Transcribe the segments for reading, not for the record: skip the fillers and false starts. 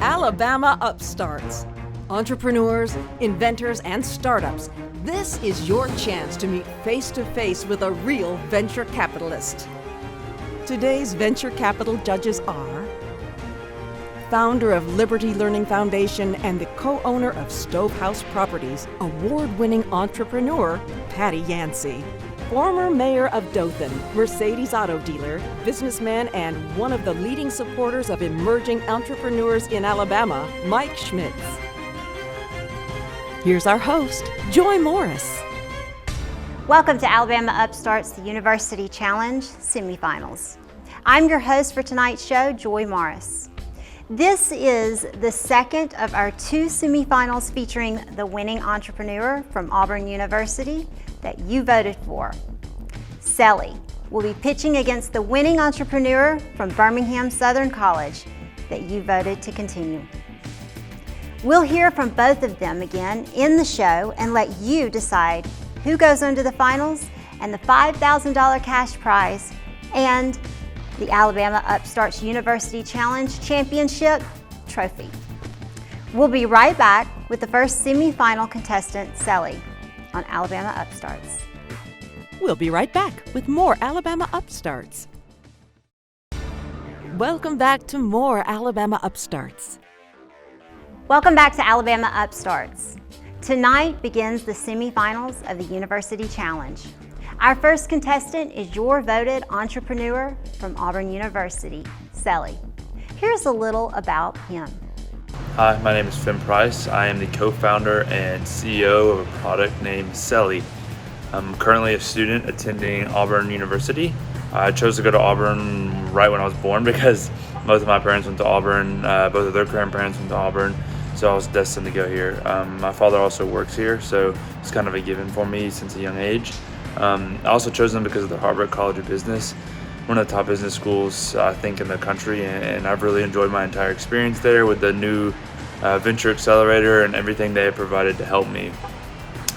Alabama Upstarts. Entrepreneurs, inventors, and startups, this is your chance to meet face-to-face with a real venture capitalist. Today's venture capital judges are founder of Liberty Learning Foundation and the co-owner of Stovehouse Properties, award-winning entrepreneur Patty Yancey. Former mayor of Dothan, Mercedes auto dealer, businessman, and one of the leading supporters of emerging entrepreneurs in Alabama, Mike Schmitz. Here's our host, Joy Morris. Welcome to Alabama Upstarts, the University Challenge semifinals. I'm your host for tonight's show, Joy Morris. This is the second of our two semifinals featuring the winning entrepreneur from Auburn University that you voted for. Selly will be pitching against the winning entrepreneur from Birmingham Southern College that you voted to continue. We'll hear from both of them again in the show and let you decide who goes on to the finals and the $5,000 cash prize and the Alabama Upstarts University Challenge Championship trophy. We'll be right back with the first semifinal contestant, Selly, on Alabama Upstarts. We'll be right back with more Alabama Upstarts. Welcome back to more Alabama Upstarts. Welcome back to Alabama Upstarts. Tonight begins the semifinals of the University Challenge. Our first contestant is your voted entrepreneur from Auburn University, Selly. Here's a little about him. Hi, my name is Finn Price. I am the co-founder and CEO of a product named Selly. I'm currently a student attending Auburn University. I chose to go to Auburn right when I was born because both of my parents went to Auburn, both of their grandparents went to Auburn, so I was destined to go here. My father also works here, so it's kind of a given for me since a young age. I also chose them because of the Harvard College of Business, one of the top business schools I think in the country, and I've really enjoyed my entire experience there with the new venture accelerator and everything they have provided to help me.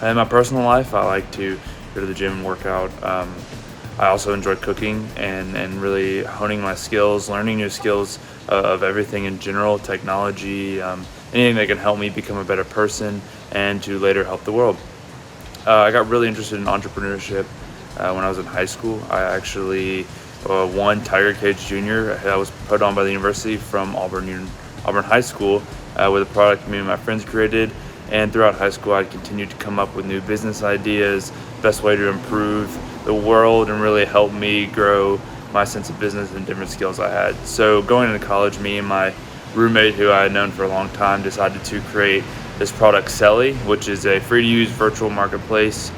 In my personal life, I like to go to the gym and work out. I also enjoy cooking and really honing my skills, learning new skills of everything in general, technology, anything that can help me become a better person and to later help the world. I got really interested in entrepreneurship when I was in high school. I actually won Tiger Cage Jr. I was put on by the university from Auburn High School with a product me and my friends created. And throughout high school, I continued to come up with new business ideas, best way to improve the world and really help me grow my sense of business and different skills I had. So going into college, me and my roommate, who I had known for a long time, decided to create this product, Selly, which is a free-to-use virtual marketplace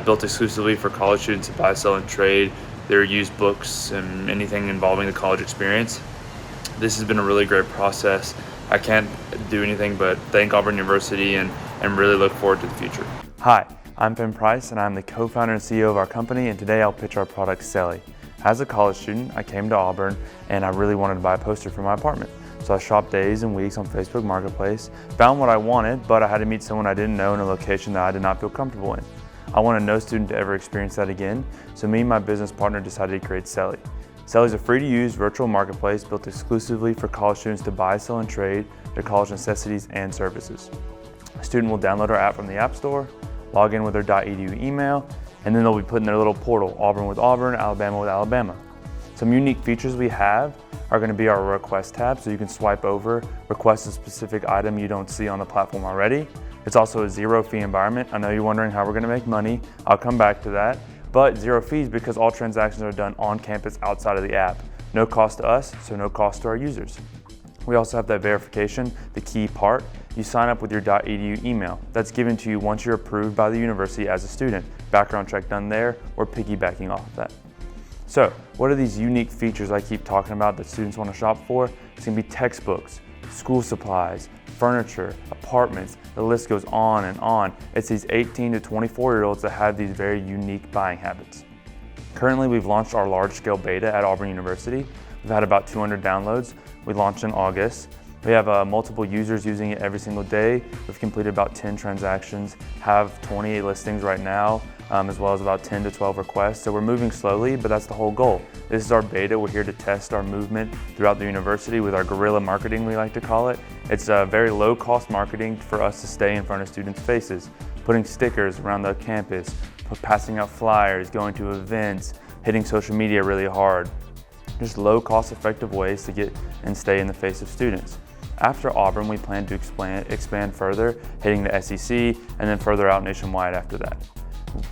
built exclusively for college students to buy, sell, and trade their used books and anything involving the college experience. This has been a really great process. I can't do anything but thank Auburn University and really look forward to the future. Hi, I'm Finn Price and I'm the co-founder and CEO of our company, and today I'll pitch our product, Selly. As a college student, I came to Auburn and I really wanted to buy a poster for my apartment. So I shopped days and weeks on Facebook Marketplace, found what I wanted, but I had to meet someone I didn't know in a location that I did not feel comfortable in. I wanted no student to ever experience that again, so me and my business partner decided to create Selly. Selly is a free-to-use virtual marketplace built exclusively for college students to buy, sell, and trade their college necessities and services. A student will download our app from the App Store, log in with their .edu email, and then they'll be put in their little portal, Auburn with Auburn, Alabama with Alabama. Some unique features we have are going to be our request tab, so you can swipe over, request a specific item you don't see on the platform already. It's also a zero-fee environment. I know you're wondering how we're going to make money. I'll come back to that. But zero fees because all transactions are done on campus outside of the app. No cost to us, so no cost to our users. We also have that verification, the key part. You sign up with your .edu email. That's given to you once you're approved by the university as a student. Background check done there, or piggybacking off of that. So, what are these unique features I keep talking about that students want to shop for? It's going to be textbooks, school supplies, furniture, apartments, the list goes on and on. It's these 18 to 24-year-olds that have these very unique buying habits. Currently, we've launched our large-scale beta at Auburn University. We've had about 200 downloads. We launched in August. We have multiple users using it every single day. We've completed about 10 transactions, have 28 listings right now, as well as about 10 to 12 requests. So we're moving slowly, but that's the whole goal. This is our beta. We're here to test our movement throughout the university with our guerrilla marketing, we like to call it. It's very low cost marketing for us to stay in front of students' faces, putting stickers around the campus, passing out flyers, going to events, hitting social media really hard. Just low cost effective ways to get and stay in the face of students. After Auburn, we plan to expand further, hitting the SEC, and then further out nationwide after that.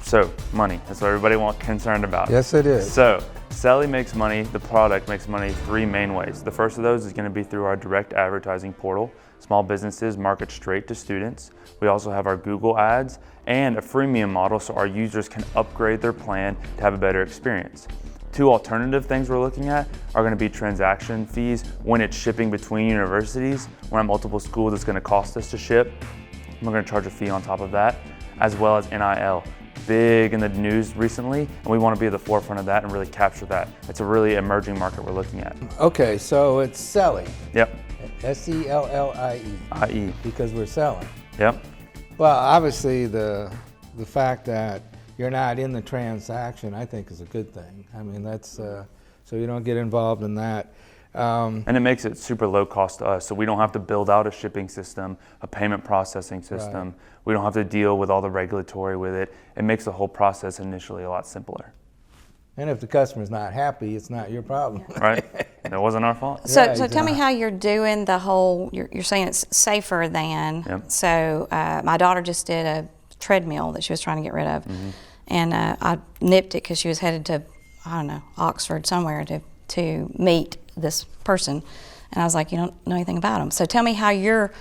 So, money, that's what everybody concerned about. Yes, it is. So, Selly makes money, the product makes money 3 main ways. The first of those is gonna be through our direct advertising portal. Small businesses market straight to students. We also have our Google ads and a freemium model so our users can upgrade their plan to have a better experience. 2 alternative things we're looking at are going to be transaction fees when it's shipping between universities. When at multiple schools, it's going to cost us to ship. We're going to charge a fee on top of that, as well as NIL. Big in the news recently, and we want to be at the forefront of that and really capture that. It's a really emerging market we're looking at. Okay, so it's selling. Yep. S-E-L-L-I-E. I-E. Because we're selling. Yep. Well, obviously the fact that you're not in the transaction, I think, is a good thing. I mean, that's so you don't get involved in that. And it makes it super low cost to us, so we don't have to build out a shipping system, a payment processing system. Right. We don't have to deal with all the regulatory with it. It makes the whole process initially a lot simpler. And if the customer's not happy, it's not your problem. Right? That wasn't our fault. So, Yeah, so tell me exactly. how you're doing the whole, you're saying it's safer than. Yep. So my daughter just did a treadmill that she was trying to get rid of. Mm-hmm. And I nipped it because she was headed to, I don't know, Oxford somewhere to meet this person. And I was like, you don't know anything about them. So tell me how you're,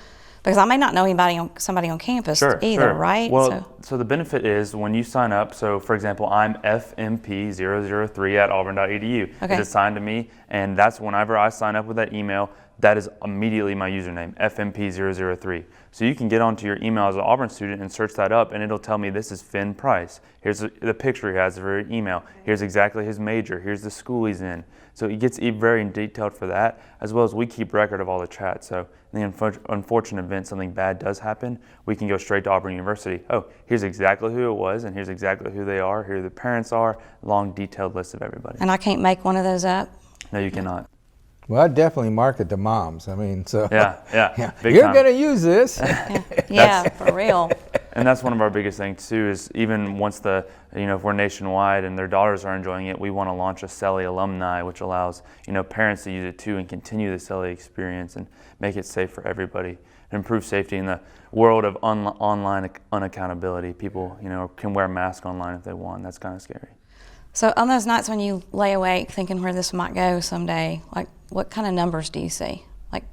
because I may not know somebody on campus either, right? Well, so the benefit is when you sign up, so for example, I'm FMP003 at auburn.edu. Okay. It's assigned to me, and that's whenever I sign up with that email, that is immediately my username, FMP003. So you can get onto your email as an Auburn student and search that up, and it'll tell me this is Finn Price. Here's the picture he has of her email. Here's exactly his major. Here's the school he's in. So it gets very detailed for that, as well as we keep record of all the chats. So in the unfortunate event something bad does happen, we can go straight to Auburn University. Oh, here's exactly who it was, and here's exactly who they are, here the parents are, long detailed list of everybody. And I can't make one of those up? No, you cannot. Well, I definitely market to moms. I mean, so Yeah, big you're time. going to use this. Yeah, for real. And that's one of our biggest things too, is even once if we're nationwide and their daughters are enjoying it, we want to launch a Selly alumni, which allows, parents to use it too and continue the Selly experience and make it safe for everybody and improve safety in the world of online unaccountability. People, can wear masks online if they want. That's kind of scary. So on those nights when you lay awake thinking where this might go someday, like what kind of numbers do you see? Like,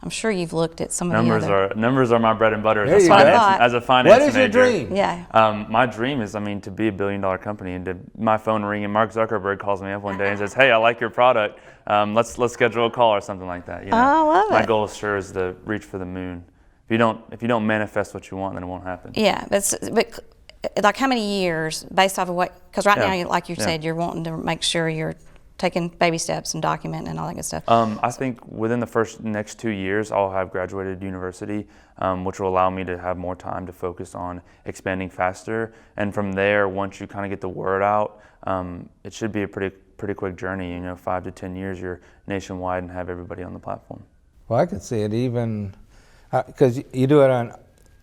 I'm sure you've looked at some of the other. Numbers are my bread and butter There as you a go. finance, as a finance What is your major. dream? Yeah. My dream is, to be $1 billion company and my phone ring and Mark Zuckerberg calls me up one day and says, "Hey, I like your product. Let's schedule a call or something like that." I love My it. goal sure is to reach for the moon. If you don't manifest what you want, then it won't happen. Yeah, but like how many years based off of what, because right Yeah. now, like you Yeah. said, you're wanting to make sure you're taking baby steps and documenting and all that good stuff. I think within the next 2 years, I'll have graduated university, which will allow me to have more time to focus on expanding faster. And from there, once you kind of get the word out, it should be a pretty quick journey. 5 to 10 years, you're nationwide and have everybody on the platform. Well, I could see it even, because you do it on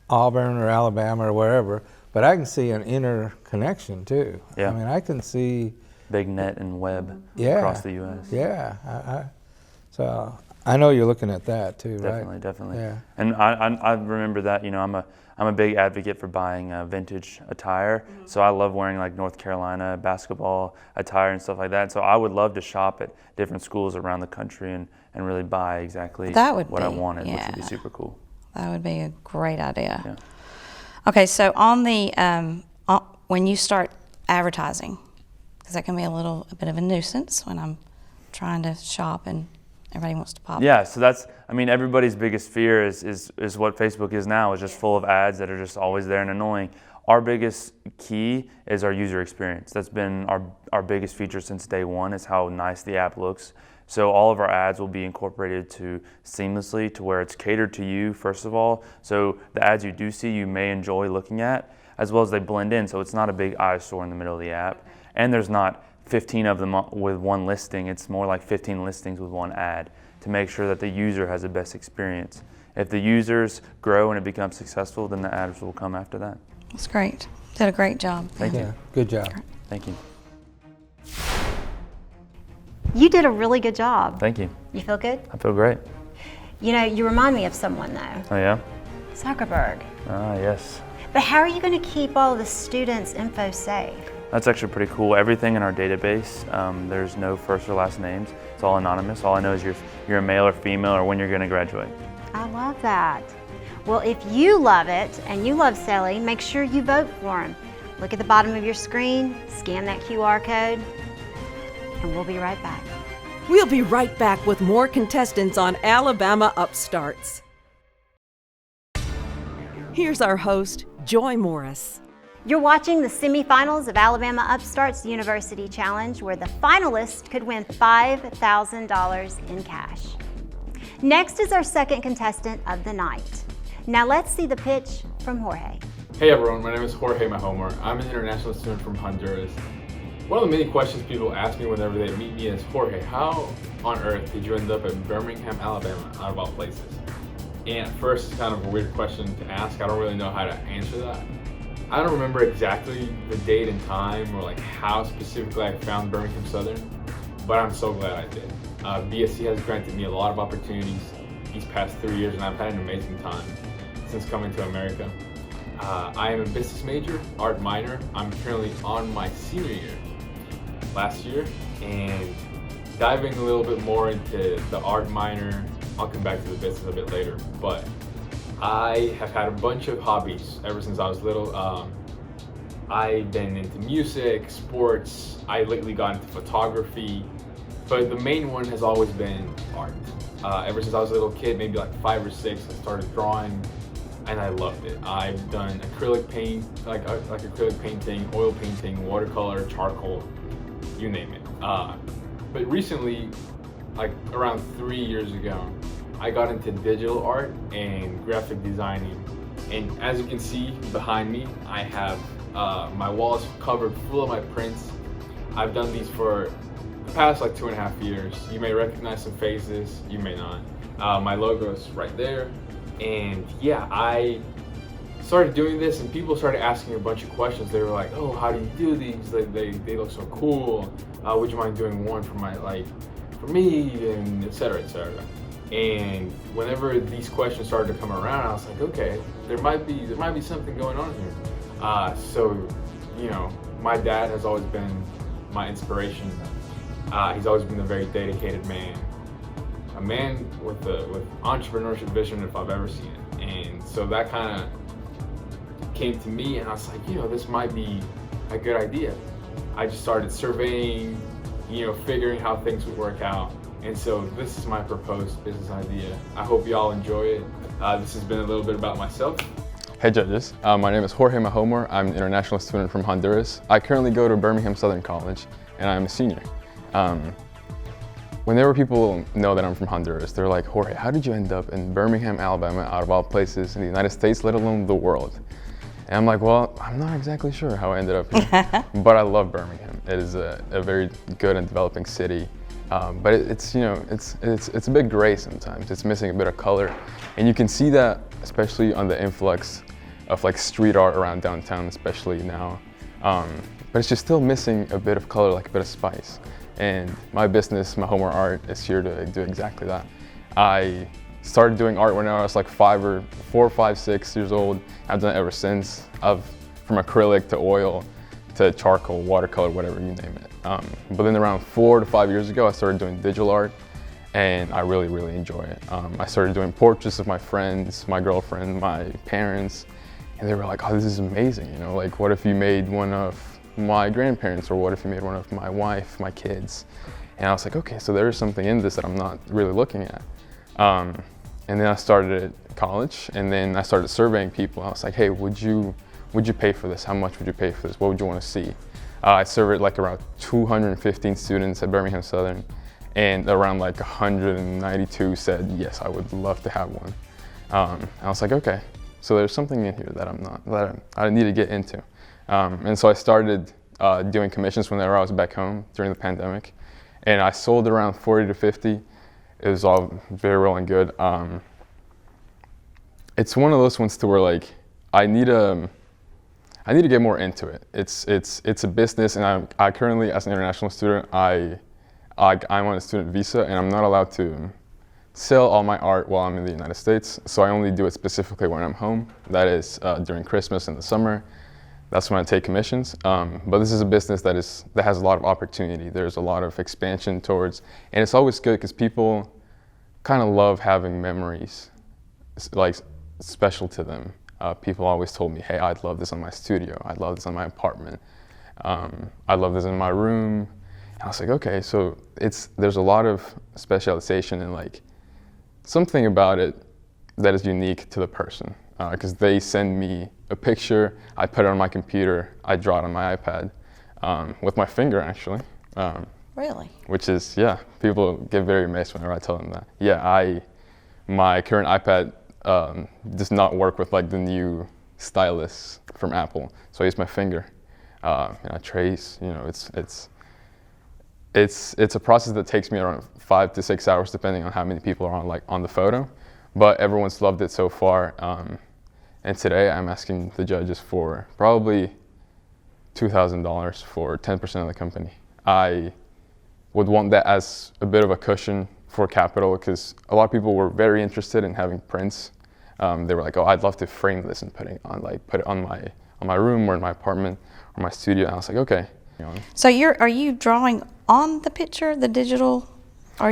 Auburn or Alabama or wherever, but I can see an interconnection too. Yeah. I mean, I can see. Big net and web Yeah. across the U.S. Yeah. So I know you're looking at that too, right? Definitely. Yeah. And I remember that, I'm a big advocate for buying vintage attire. So I love wearing like North Carolina basketball attire and stuff like that. So I would love to shop at different schools around the country and really buy exactly That would what I be- wanted, which yeah. would be super cool. That would be a great idea. Yeah. Okay, so on the when you start advertising, because that can be a bit of a nuisance when I'm trying to shop and everybody wants to pop. Yeah, so that's, everybody's biggest fear is what Facebook is now, is just full of ads that are just always there and annoying. Our biggest key is our user experience. That's been our biggest feature since day one, is how nice the app looks. So all of our ads will be incorporated to seamlessly to where it's catered to you, first of all. So the ads you do see, you may enjoy looking at, as well as they blend in. So it's not a big eyesore in the middle of the app. And there's not 15 of them with one listing. It's more like 15 listings with one ad to make sure that the user has the best experience. If the users grow and it becomes successful, then the ads will come after that. That's great. Did a great job. Thank you. Good job. Thank you. You did a really good job. Thank you. You feel good? I feel great. You know, you remind me of someone though. Oh yeah? Zuckerberg. Ah, yes. But how are you going to keep all the students' info safe? That's actually pretty cool. Everything in our database, there's no first or last names. It's all anonymous. All I know is you're a male or female or when you're going to graduate. I love that. Well, if you love it and you love Sally, make sure you vote for him. Look at the bottom of your screen, scan that QR code, and we'll be right back. We'll be right back with more contestants on Alabama Upstarts. Here's our host, Joy Morris. You're watching the semifinals of Alabama Upstarts University Challenge, where the finalist could win $5,000 in cash. Next is our second contestant of the night. Now let's see the pitch from Jorge. Hey everyone, my name is Jorge Mahomer. I'm an international student from Honduras. One of the many questions people ask me whenever they meet me is, Jorge, how on earth did you end up in Birmingham, Alabama, out of all places? And at first, it's kind of a weird question to ask. I don't really know how to answer that. I don't remember exactly the date and time or like how specifically I found Birmingham Southern, but I'm so glad I did. BSC has granted me a lot of opportunities these past 3 years, and I've had an amazing time since coming to America. I am a business major, art minor. I'm currently on my senior year last year, and diving a little bit more into the art minor, I'll come back to the business a bit later, but I have had a bunch of hobbies ever since I was little. I've been into music, sports, I lately got into photography, but the main one has always been art. Ever since I was a little kid, maybe like 5 or 6, I started drawing, and I loved it. I've done acrylic paint, like acrylic painting, oil painting, watercolor, charcoal, you name it. But recently, like around 3 years ago, I got into digital art and graphic designing. And as you can see behind me, I have my walls covered full of my prints. I've done these for the past like 2.5 years. You may recognize some faces, you may not. My logo is right there. And yeah, I started doing this and people started asking a bunch of questions. They were like, oh, how do you do these? They look so cool. Would you mind doing one for for me, and et cetera, et cetera. And whenever these questions started to come around, I was like, okay, there might be something going on here. So, you know, my dad has always been my inspiration. He's always been a very dedicated man. A man with entrepreneurship vision if I've ever seen it. And so that kind of came to me, and I was like, you know, this might be a good idea. I just started surveying, you know, figuring how things would work out. And so this is my proposed business idea. I hope you all enjoy it. This has been a little bit about myself. Hey judges, my name is Jorge Mahomer. I'm an international student from Honduras. I currently go to Birmingham Southern College, and I'm a senior. Whenever people know that I'm from Honduras, they're like, Jorge, how did you end up in Birmingham, Alabama, out of all places in the United States, let alone the world? And I'm like, well, I'm not exactly sure how I ended up here, but I love Birmingham. It is a very good and developing city, but it's, you know, it's a bit gray sometimes. It's missing a bit of color, and you can see that especially on the influx of like street art around downtown, especially now. But it's just still missing a bit of color, like a bit of spice. And my business, Mahomer Art, is here to do exactly that. I started doing art when I was like 4, 5, 6 years old. I've done it ever since. From acrylic to oil to charcoal, watercolor, whatever, you name it. But then around 4 to 5 years ago, I started doing digital art, and I really, really enjoy it. I started doing portraits of my friends, my girlfriend, my parents, and they were like, oh, this is amazing, you know, like what if you made one of my grandparents, or what if you made one of my wife, my kids? And I was like, okay, so there is something in this that I'm not really looking at. And then I started at college, and then I started surveying people. I was like, hey, would you pay for this? How much would you pay for this? What would you want to see? I surveyed like around 215 students at Birmingham Southern, and around like 192 said, yes, I would love to have one. I was like, okay, so there's something in here that I need to get into. And so I started doing commissions whenever I was back home during the pandemic, and I sold around 40 to 50. It was all very well and good. It's one of those ones to where like I need to get more into it. It's a business, and I currently, as an international student, I'm on a student visa, and I'm not allowed to sell all my art while I'm in the United States. So I only do it specifically when I'm home. That is during Christmas and the summer. That's when I take commissions. But this is a business that has a lot of opportunity. There's a lot of expansion towards, and it's always good because people kind of love having memories like special to them. People always told me, hey, I'd love this in my studio. I'd love this in my apartment. I'd love this in my room. And I was like, okay, so there's a lot of specialization and like something about it that is unique to the person. Because they send me a picture, I put it on my computer, I draw it on my iPad with my finger actually. Really? Which is, yeah, people get very amazed whenever I tell them that. Yeah, my current iPad does not work with like the new stylus from Apple, so I use my finger. And I trace, you know, it's a process that takes me around 5 to 6 hours depending on how many people are on the photo, but everyone's loved it so far. And today I'm asking the judges for probably $2,000 for 10% of the company. I would want that as a bit of a cushion for capital because a lot of people were very interested in having prints. They were like, oh, I'd love to frame this and put it on my room or in my apartment or my studio. And I was like, okay. You know. So are you drawing on the picture, the digital?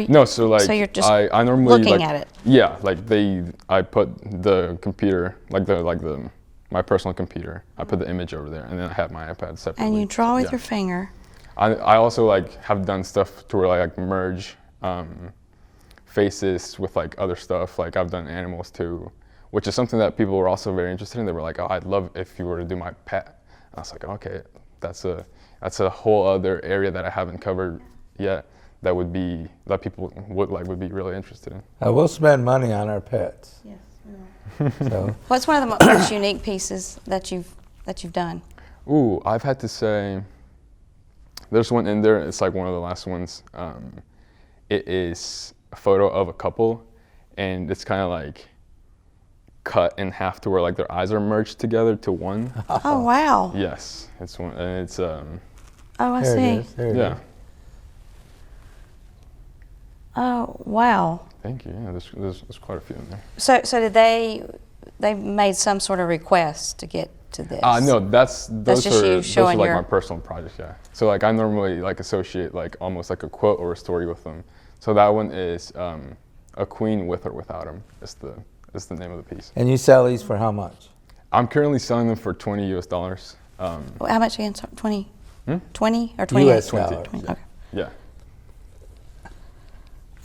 No, so like so you're just I normally looking at it. Yeah, like I put the computer, my personal computer. I put the image over there, and then I have my iPad separately. And you draw with your finger. I also like have done stuff to where I like merge faces with like other stuff. Like I've done animals too, which is something that people were also very interested in. They were like, oh, I'd love if you were to do my pet. And I was like, okay, that's a whole other area that I haven't covered yet. That people would be really interested in. We'll spend money on our pets. Yes, we will. So. What's one of the most unique pieces that you've done? Ooh, I've had to say, there's one in there. It's like one of the last ones. It is a photo of a couple, and it's kind of like cut in half to where like their eyes are merged together to one. Oh wow! Yes, it's one, and it's Oh, I There see. it is. There it yeah. is. Oh wow! Thank you. Yeah, there's quite a few in there. So did they made some sort of request to get to this? No, those just you are showing like your- my personal projects. Yeah. So like I normally like associate like almost like a quote or a story with them. So that one is a queen with or without him. Is the name of the piece. And you sell these for how much? I'm currently selling them for $20 US. How much again? 20? 20 or 28? US 20. dollars. Okay. Yeah.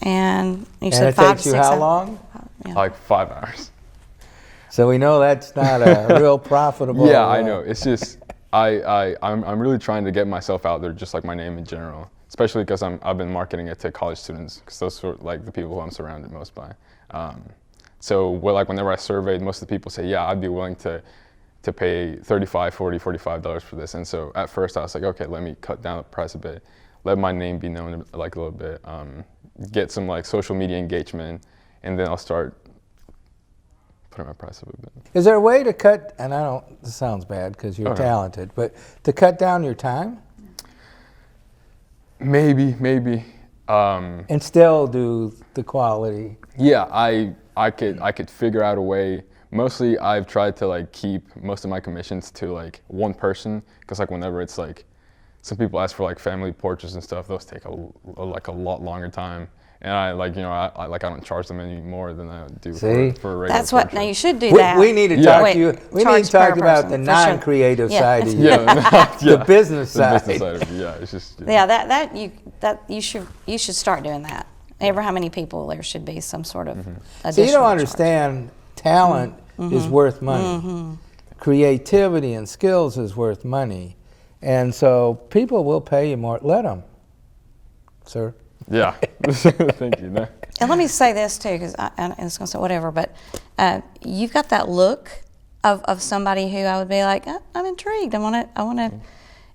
And you And said it 5 takes to you 6 how hours? long? Yeah. Like 5 hours. So we know that's not a real profitable. Yeah, I know. It's just I'm really trying to get myself out there, just like my name in general. Especially because I've been marketing it to college students, because those are like the people who I'm surrounded most by. So whenever I surveyed, most of the people say, yeah, I'd be willing to pay $35, $40, $45 for this. And so at first I was like, okay, let me cut down the price a bit, let my name be known like a little bit, get some like social media engagement, and then I'll start putting my price up a bit. Is there a way to cut, and this sounds bad because you're talented, but to cut down your time? Maybe. And still do the quality? Yeah, I could figure out a way. Mostly I've tried to like keep most of my commissions to like one person, because like whenever it's like, some people ask for like family portraits and stuff, those take a lot longer time. And I don't charge them any more than I do for a regular That's what, portrait. now you should do that. We need to talk to you. Wait, We need charge to talk per about person, the for sure. non-creative Yeah, side of you. Yeah, The business the side. business side of it. Yeah, it's just. Yeah, you should start doing that. Ever how many people there should be some sort of additional So you don't charge. understand, talent is worth money. Creativity and skills is worth money. And so people will pay you more. Let them, sir. Yeah. Thank you. No. And let me say this too, because and it's going to say whatever, but you've got that look of somebody who I would be like, I'm intrigued. I want to.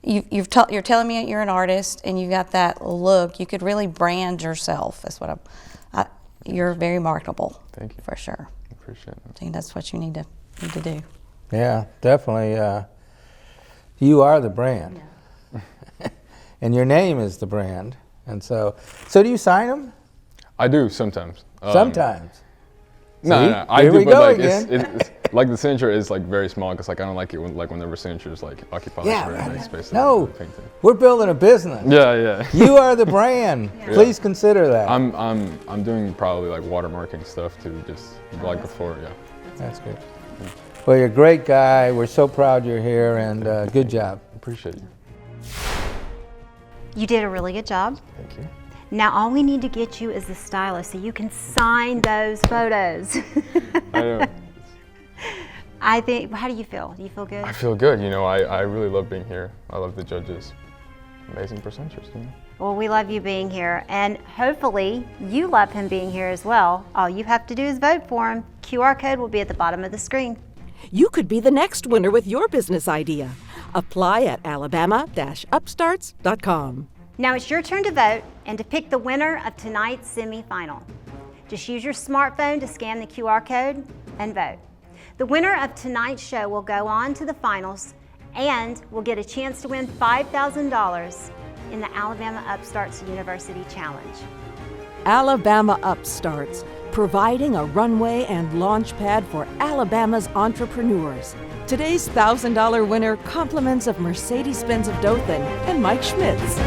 You're telling me you're an artist, and you've got that look. You could really brand yourself. That's what you're very marketable. Thank you. For sure. I appreciate it. I think that's what you need to do. Yeah, definitely. You are the brand, and your name is the brand. And so do you sign them? I do sometimes. Sometimes. No, I Here do, we but go like again. it's like the signature is like very small because like I don't like it whenever signatures like occupy very big space. No, in the painting. we're building a business. Yeah. You are the brand. Please consider that. I'm doing probably like watermarking stuff too, just like before. Yeah. That's good. Well, you're a great guy. We're so proud you're here, and good job. Appreciate you. You did a really good job. Thank you. Now all we need to get you is the stylist so you can sign those photos. I know. I think, how do you feel? Do you feel good? I feel good. You know, I really love being here. I love the judges. Amazing presenters, you know. Well, we love you being here, and hopefully you love him being here as well. All you have to do is vote for him. QR code will be at the bottom of the screen. You could be the next winner with your business idea. Apply at alabama-upstarts.com. Now it's your turn to vote and to pick the winner of tonight's semifinal. Just use your smartphone to scan the QR code and vote. The winner of tonight's show will go on to the finals and will get a chance to win $5,000 in the Alabama Upstarts University Challenge. Alabama Upstarts, providing a runway and launch pad for Alabama's entrepreneurs. Today's $1,000 winner compliments of Mercedes-Benz of Dothan and Mike Schmitz.